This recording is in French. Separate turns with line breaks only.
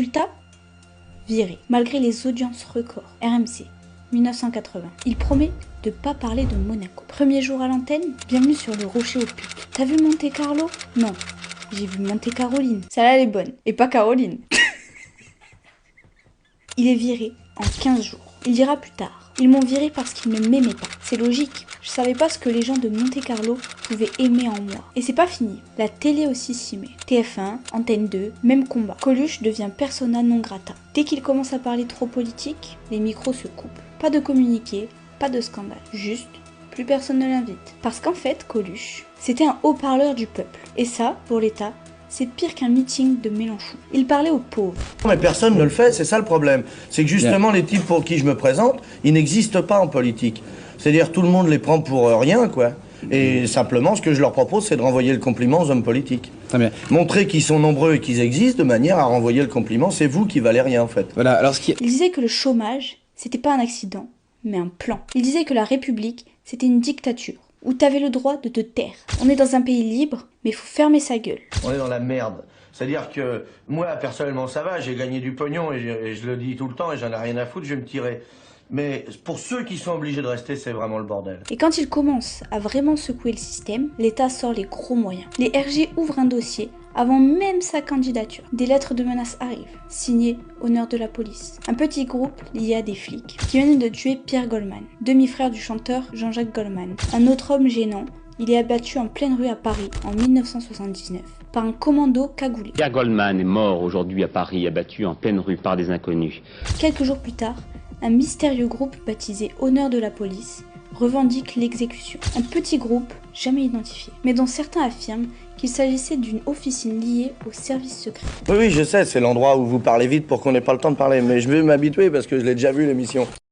Résultat, viré, malgré les audiences records. RMC, 1980. Il promet de pas parler de Monaco. Premier jour à l'antenne, bienvenue sur le rocher au Puc. T'as vu Monte Carlo? Non, j'ai vu Monte Caroline. Celle-là elle est bonne, et pas Caroline. Il est viré en 15 jours. Il dira plus tard, ils m'ont viré parce qu'ils ne m'aimaient pas. C'est logique, je savais pas ce que les gens de Monte Carlo pouvaient aimer en moi. Et c'est pas fini, la télé aussi s'y met. TF1, Antenne 2, même combat. Coluche devient persona non grata. Dès qu'il commence à parler trop politique, les micros se coupent. Pas de communiqué, pas de scandale, juste plus personne ne l'invite. Parce qu'en fait, Coluche, c'était un haut-parleur du peuple. Et ça, pour l'État, c'est pire qu'un meeting de Mélenchon. Il parlait aux pauvres.
Mais personne ne le fait, c'est ça le problème. C'est que justement, les types pour qui je me présente, ils n'existent pas en politique. C'est-à-dire tout le monde les prend pour rien, quoi. Et simplement, ce que je leur propose, c'est de renvoyer le compliment aux hommes politiques.
Très bien.
Montrer qu'ils sont nombreux et qu'ils existent de manière à renvoyer le compliment. C'est vous qui valez rien, en fait.
Voilà, alors
Il disait que le chômage, c'était pas un accident, mais un plan. Il disait que la République, c'était une dictature, où t'avais le droit de te taire. On est dans un pays libre, mais il faut fermer sa gueule.
On est dans la merde. C'est-à-dire que moi, personnellement, ça va, j'ai gagné du pognon et je le dis tout le temps et j'en ai rien à foutre, je vais me tirer. Mais pour ceux qui sont obligés de rester, c'est vraiment le bordel.
Et quand il commence à vraiment secouer le système, l'État sort les gros moyens. Les RG ouvrent un dossier avant même sa candidature. Des lettres de menaces arrivent, signées Honneur de la police. Un petit groupe lié à des flics qui viennent de tuer Pierre Goldman, demi-frère du chanteur Jean-Jacques Goldman. Un autre homme gênant, il est abattu en pleine rue à Paris en 1979 par un commando cagoulé.
Pierre Goldman est mort aujourd'hui à Paris, abattu en pleine rue par des inconnus.
Quelques jours plus tard, un mystérieux groupe baptisé Honneur de la police revendique l'exécution. Un petit groupe jamais identifié, mais dont certains affirment qu'il s'agissait d'une officine liée au service secret.
Oui, je sais, c'est l'endroit où vous parlez vite pour qu'on n'ait pas le temps de parler. Mais je vais m'habituer parce que je l'ai déjà vu, l'émission.